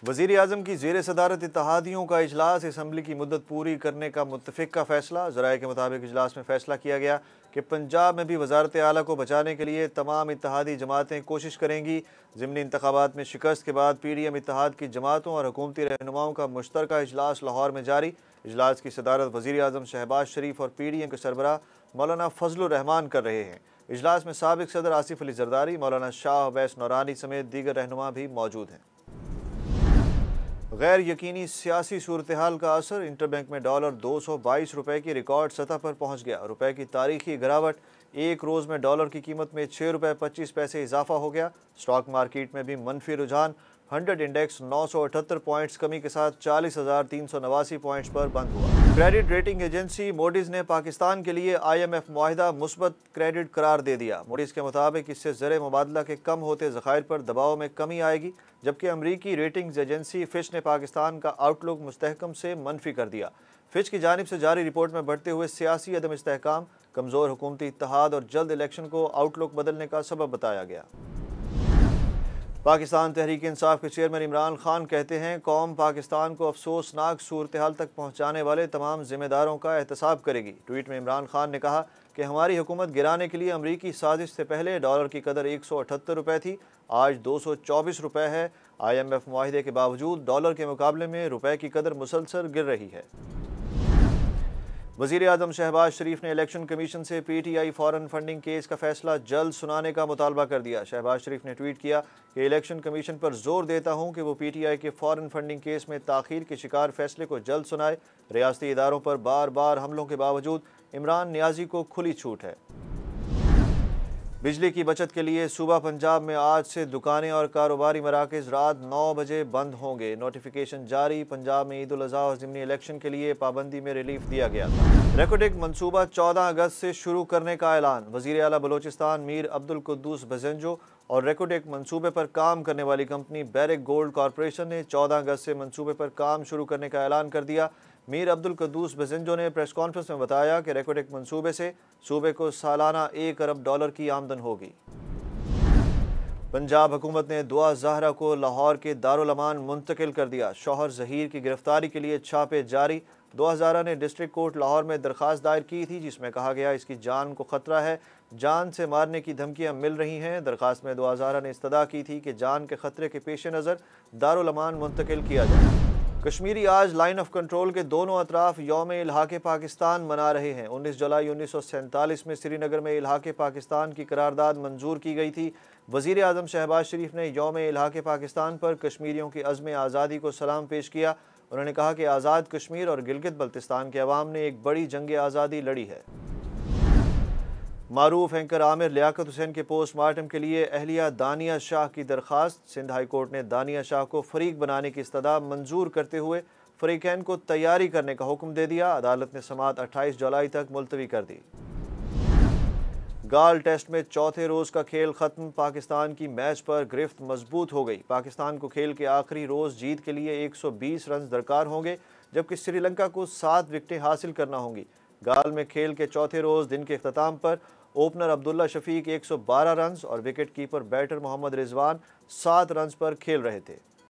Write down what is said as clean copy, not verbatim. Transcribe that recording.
वज़ीर आज़म की ज़ेर सदारत इत्तेहादियों का इजलास, असम्बली की मुद्दत पूरी करने का मुत्तफ़िक का फैसला। ज़राए के मुताबिक इजलास में फैसला किया गया कि पंजाब में भी वज़ारत आला को बचाने के लिए तमाम इत्तेहादी जमातें कोशिश करेंगी। ज़िमनी इंतखाबात में शिकस्त के बाद PDM इत्तेहाद की जमातों और हुकूमती रहनुमाओं का मुश्तरका इजलास लाहौर में जारी। इजलास की सदारत वज़ीर आज़म शहबाज शरीफ और PDM के सरबराह मौलाना फजलुर रहमान कर रहे हैं। इजलास में साबिक सदर आसिफ अली जरदारी, मौलाना शाह अवैस नौरानी समेत दीगर रहनुमा भी मौजूद हैं। गैर यकीनी सियासी सूरत हाल का असर, इंटरबैंक में डॉलर 222 रुपये की रिकॉर्ड सतह पर पहुँच गया। रुपये की तारीखी गिरावट, एक रोज़ में डॉलर की कीमत में 6 रुपये 25 पैसे इजाफा हो गया। स्टॉक मार्केट में भी मनफी रुझान, 100 इंडेक्स 978 पॉइंट्स कमी के साथ 40,389 पॉइंट्स पर बंद हुआ। क्रेडिट रेटिंग एजेंसी मूडीज़ ने पाकिस्तान के लिए IMF मुआहिदा मुस्बत क्रेडिट करार दे दिया। मूडीज़ के मुताबिक इससे ज़र मुबादला के कम होते ज़खायर पर दबाव में कमी आएगी, जबकि अमरीकी रेटिंग्स एजेंसी फिच ने पाकिस्तान का आउटलुक मुस्तहकम से मनफी कर दिया। फिच की जानिब से जारी रिपोर्ट में बढ़ते हुए सियासी अदम इस्तेहकाम, कमज़ोर हुकूमती इत्तेहाद और जल्द इलेक्शन को आउटलुक बदलने का सबब बताया गया। पाकिस्तान तहरीक इंसाफ के चेयरमैन इमरान खान कहते हैं, कौम पाकिस्तान को अफसोसनाक सूरत हाल तक पहुँचाने वाले तमाम जिम्मेदारों का एहतसाब करेगी। ट्वीट में इमरान खान ने कहा कि हमारी हुकूमत गिराने के लिए अमरीकी साजिश से पहले डॉलर की कदर 178 रुपये थी, आज 224 रुपये है। IMF मुआहिदे के बावजूद डॉलर के मुकाबले में रुपये की कदर मुसलसल गिर रही है। वज़ीर आज़म शहबाज शरीफ ने इलेक्शन कमीशन से PTI फॉरेन फंडिंग केस का फैसला जल्द सुनाने का मुतालबा कर दिया। शहबाज शरीफ ने ट्वीट किया कि इलेक्शन कमीशन पर जोर देता हूं कि वो PTI के फॉरेन फंडिंग केस में ताख़ीर के शिकार फैसले को जल्द सुनाए। रियासती इदारों पर बार बार हमलों के बावजूद इमरान नियाजी को खुली छूट है। बिजली की बचत के लिए सूबा पंजाब में आज से दुकानें और कारोबारी मराकज़ रात 9 बजे बंद होंगे। नोटिफिकेशन जारी। पंजाब में ईद उल अज़हा और ज़िमनी इलेक्शन के लिए पाबंदी में रिलीफ दिया गया था। रेकोडेक मनसूबा 14 अगस्त से शुरू करने का ऐलान। वज़ीर आला बलोचिस्तान मीर अब्दुल कुद्दूस बज़ेंजो और रेकोडेक मनसूबे पर काम करने वाली कंपनी बैरिक गोल्ड कॉरपोरेशन ने 14 अगस्त से मनसूबे पर काम शुरू करने का ऐलान कर दिया। मीर अब्दुल कुद्दूस बज़ेंजो ने प्रेस कॉन्फ्रेंस में बताया कि रेकोडेक मनसूबे से सूबे को सालाना $1 अरब की आमदन होगी। पंजाब हुकूमत ने दुआ ज़हरा को लाहौर के दारुल अमान मुंतकिल कर दिया। शौहर ज़हीर की गिरफ्तारी के लिए छापे जारी। दुआ ज़हरा ने डिस्ट्रिक्ट कोर्ट लाहौर में दरख्वास्त दायर की थी, जिसमें कहा गया इसकी जान को ख़तरा है, जान से मारने की धमकियां मिल रही हैं। दरख्वास्त में दुआ ज़हरा ने इस्तदा की थी कि जान के ख़तरे के पेश नज़र दारुल अमान मुंतकिल किया जाए। कश्मीरी आज लाइन ऑफ कंट्रोल के दोनों अतराफ यौम इल्हाक़े पाकिस्तान मना रहे हैं। 19 जुलाई 1947 में श्रीनगर में इल्हाक़े पाकिस्तान की करारदाद मंजूर की गई थी। वज़ीर आज़म शहबाज शरीफ ने यौम इल्हाक़े पाकिस्तान पर कश्मीरियों की अज़्म आज़ादी को सलाम पेश किया। उन्होंने कहा कि आज़ाद कश्मीर और गिलगित बल्तिस्तान के अवाम ने एक बड़ी जंग आज़ादी लड़ी है। मारूफ एंकर आमिर लियाकत हुसैन के पोस्टमार्टम के लिए अहलिया दानिया शाह की दरख्वास्त। सिंध हाई कोर्ट ने दानिया शाह को फरीक बनाने की इस्तदा मंजूर करते हुए फरीकैन को तैयारी करने का हुक्म दे दिया। अदालत ने समाअत 28 जुलाई तक मुलतवी कर दी। गाल टेस्ट में चौथे रोज़ का खेल ख़त्म। पाकिस्तान की मैच पर गिरफ्त मजबूत हो गई। पाकिस्तान को खेल के आखिरी रोज़ जीत के लिए 120 रन दरकार होंगे, जबकि श्रीलंका को 7 विकेटें हासिल करना होंगी। गाल में खेल के चौथे रोज़ दिन के अख्ताम पर ओपनर अब्दुल्ला शफीक 112 रन और wicket keeper batter Mohammad Rizwan 7 run पर खेल रहे थे।